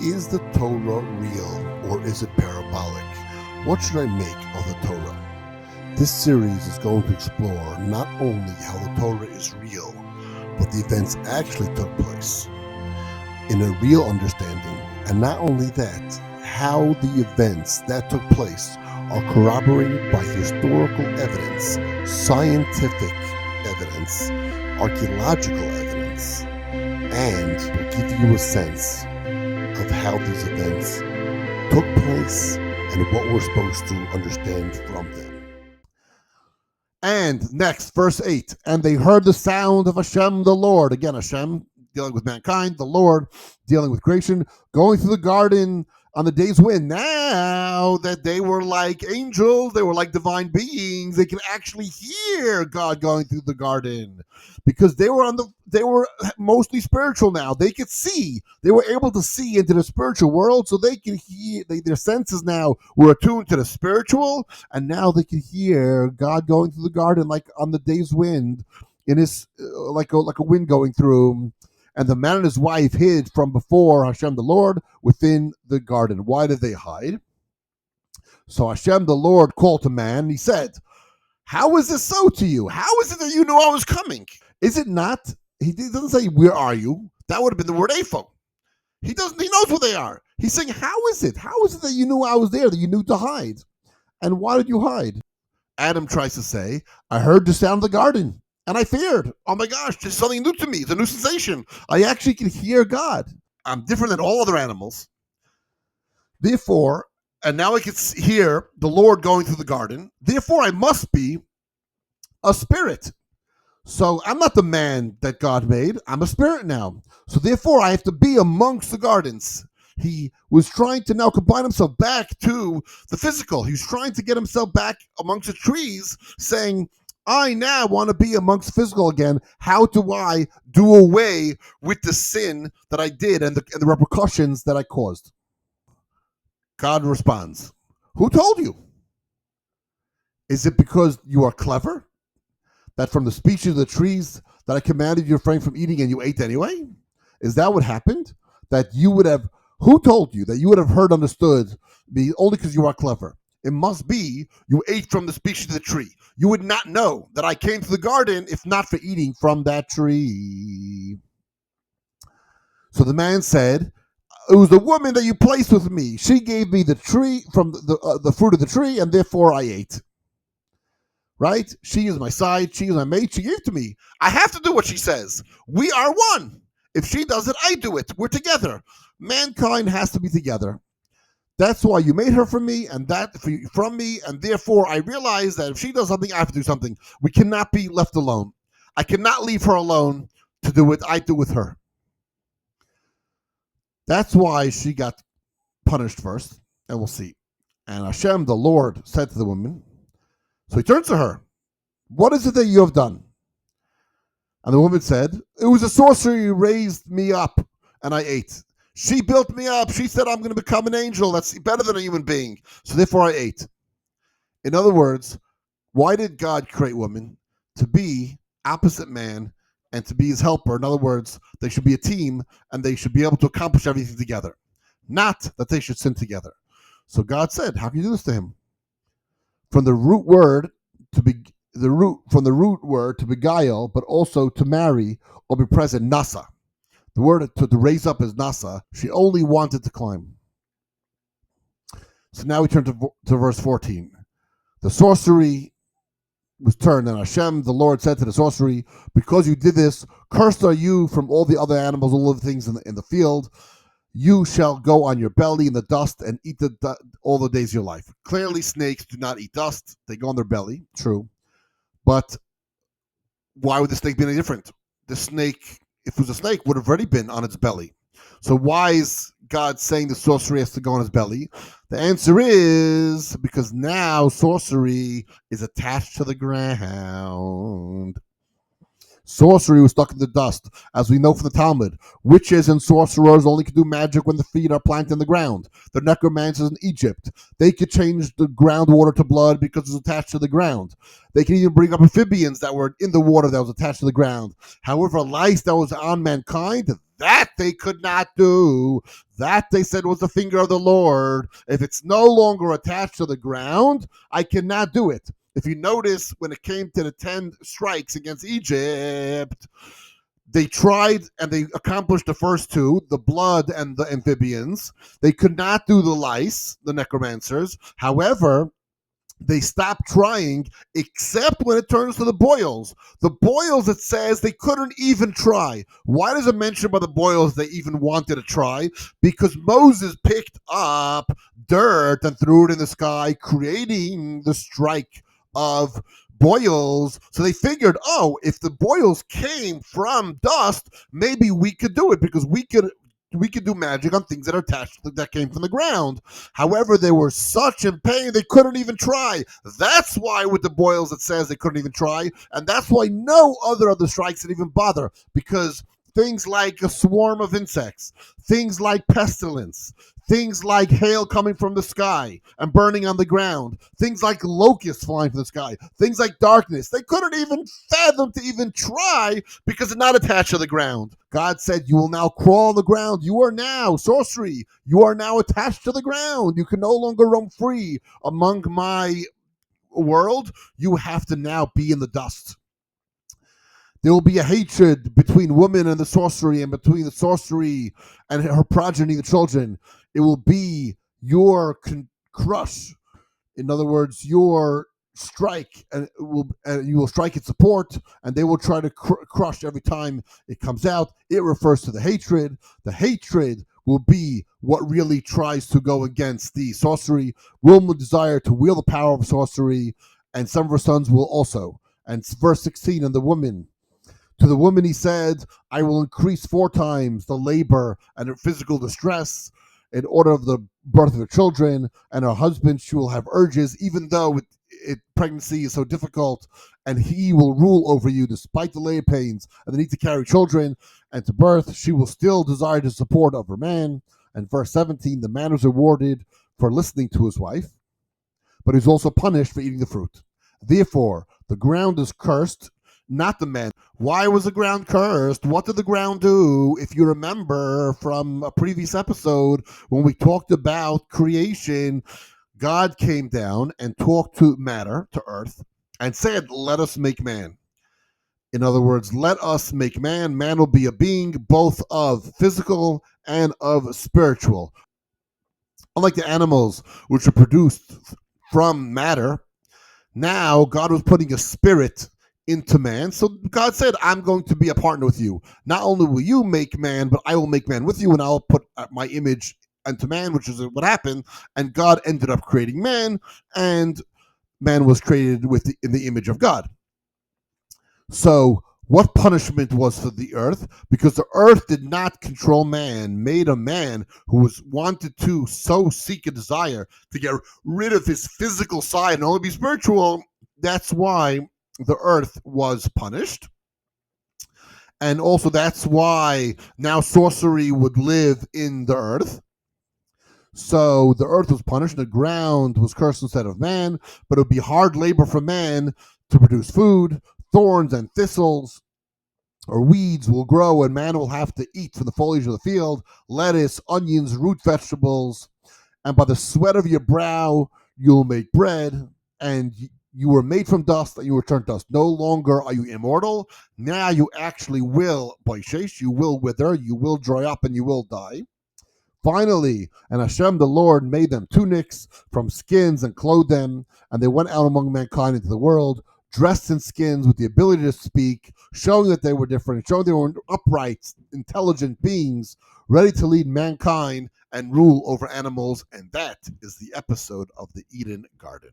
Is the Torah real or is it parabolic? What should I make of the Torah? This series is going to explore not only how the Torah is real, but the events actually took place in a real understanding, and not only that, how the events that took place are corroborated by historical evidence, scientific evidence, archaeological evidence, and will give you a sense of how these events took place and what we're supposed to understand from them. And next, verse 8, and they heard the sound of Hashem the Lord. Again, Hashem dealing with mankind, the Lord dealing with creation, going through the garden on the day's wind. Now that they were like angels, they were like divine beings, they could actually hear God going through the garden because they were mostly spiritual now. They could see. They were able to see into the spiritual world, so they could hear. Their senses now were attuned to the spiritual, and now they could hear God going through the garden like on the day's wind, in his like a wind going through. And the man and his wife hid from before Hashem the Lord within the garden. Why did they hide? So Hashem the Lord called to man. He said, how is this so to you? How is it that you knew I was coming? Is it not? He doesn't say, where are you? That would have been the word apho. He knows where they are. He's saying, how is it? How is it that you knew I was there, that you knew to hide? And why did you hide? Adam tries to say, I heard the sound of the garden. And I feared. Oh my gosh, there's something new to me. It's a new sensation. I actually can hear God. I'm different than all other animals. Therefore, and now I can hear the Lord going through the garden. Therefore, I must be a spirit. So I'm not the man that God made. I'm a spirit now. So therefore, I have to be amongst the gardens. He was trying to now combine himself back to the physical. He was trying to get himself back amongst the trees, saying, I now want to be amongst physical again. How do I do away with the sin that I did and the repercussions that I caused? God responds, who told you? Is it because you are clever? That from the species of the trees that I commanded you to refrain from eating and you ate anyway? Is that what happened? That you would have, who told you that you would have heard, understood me only because you are clever? It must be you ate from the species of the tree. You would not know that I came to the garden if not for eating from that tree. So the man said, it was the woman that you placed with me. She gave me the tree from the fruit of the tree, and therefore I ate. Right? She is my side. She is my mate. She gave it to me. I have to do what she says. We are one. If she does it, I do it. We're together. Mankind has to be together. That's why you made her from me, and that from me, and therefore I realize that if she does something, I have to do something. We cannot be left alone. I cannot leave her alone to do what I do with her. That's why she got punished first, and we'll see. And Hashem, the Lord, said to the woman, so he turns to her, what is it that you have done? And the woman said, it was a sorcery who raised me up, and I ate. She built me up. She said, I'm going to become an angel. That's better than a human being. So therefore I ate. In other words, why did God create woman? To be opposite man and to be his helper. In other words, they should be a team and they should be able to accomplish everything together. Not that they should sin together. So God said, how can you do this to him? From the root word to be from the root word to beguile, but also to marry or be present, nasa. The word to raise up is nasa. She only wanted to climb. So now we turn to verse 14. The sorcery was turned, and Hashem, the Lord, said to the sorcery, because you did this, cursed are you from all the other animals, all the things in the field. You shall go on your belly in the dust and eat all the days of your life. Clearly, snakes do not eat dust. They go on their belly, true. But why would the snake be any different? The snake, if it was a snake, would have already been on its belly. So why is God saying the sorcery has to go on his belly? The answer is because now sorcery is attached to the ground. Sorcery was stuck in the dust, as we know from the Talmud. Witches and sorcerers only can do magic when the feet are planted in the ground. The necromancers in Egypt, they could change the groundwater to blood because it's attached to the ground. They can even bring up amphibians that were in the water that was attached to the ground. However, lice that was on mankind, That they could not do. That they said was the finger of the Lord. If it's no longer attached to the ground, I cannot do it. If you notice, when it came to the 10 strikes against Egypt, they tried and they accomplished the first two, the blood and the amphibians. They could not do the lice, the necromancers. However, they stopped trying except when it turns to the boils. The boils, it says they couldn't even try. Why does it mention by the boils they even wanted to try? Because Moses picked up dirt and threw it in the sky, creating the strike of boils. So they figured, oh, if the boils came from dust, maybe we could do it because we could do magic on things that are attached that came from the ground. However, they were such in pain they couldn't even try. That's why with the boils it says they couldn't even try, and that's why no other of the strikes did even bother, because things like a swarm of insects, things like pestilence, things like hail coming from the sky and burning on the ground, things like locusts flying from the sky, things like darkness, they couldn't even fathom to even try because it's not attached to the ground. God said, you will now crawl on the ground. You are now sorcery. You are now attached to the ground. You can no longer roam free among my world. You have to now be in the dust. There will be a hatred between woman and the sorcery, and between the sorcery and her progeny, the children. It will be your crush. In other words, your strike, and you will strike its support, and they will try to crush every time it comes out. It refers to the hatred. The hatred will be what really tries to go against the sorcery. Women will desire to wield the power of sorcery, and some of her sons will also. And verse 16, and the woman, to the woman he said, I will increase 4 times the labor and her physical distress in order of the birth of her children, and her husband she will have urges, even though pregnancy is so difficult, and he will rule over you despite the labor pains and the need to carry children and to birth. She will still desire the support of her man. And verse 17, the man was rewarded for listening to his wife, but he's also punished for eating the fruit. Therefore, the ground is cursed, not the man. Why was the ground cursed? What did the ground do? If you remember from a previous episode when we talked about creation, God came down and talked to matter, to earth, and said, let us make man. In other words, let us make man. Man will be a being both of physical and of spiritual. Unlike the animals, which are produced from matter, now God was putting a spirit into man. So God said, I'm going to be a partner with you. Not only will you make man, but I will make man with you, and I'll put my image into man, which is what happened. And God ended up creating man, and man was created in the image of God. So what punishment was for the earth? Because the earth did not control man, made a man who wanted to so seek a desire to get rid of his physical side and only be spiritual. That's why the earth was punished. And also that's why now sorcery would live in the earth. So the earth was punished, and the ground was cursed instead of man, but it would be hard labor for man to produce food. Thorns and thistles or weeds will grow, and man will have to eat from the foliage of the field, lettuce, onions, root vegetables, and by the sweat of your brow you'll make bread, and you were made from dust, and you return to dust. No longer are you immortal. Now you actually will, boishesh, you will wither, you will dry up, and you will die. Finally, and Hashem the Lord made them tunics from skins and clothed them, and they went out among mankind into the world, dressed in skins with the ability to speak, showing that they were different, showing they were upright, intelligent beings, ready to lead mankind and rule over animals. And that is the episode of the Eden Garden.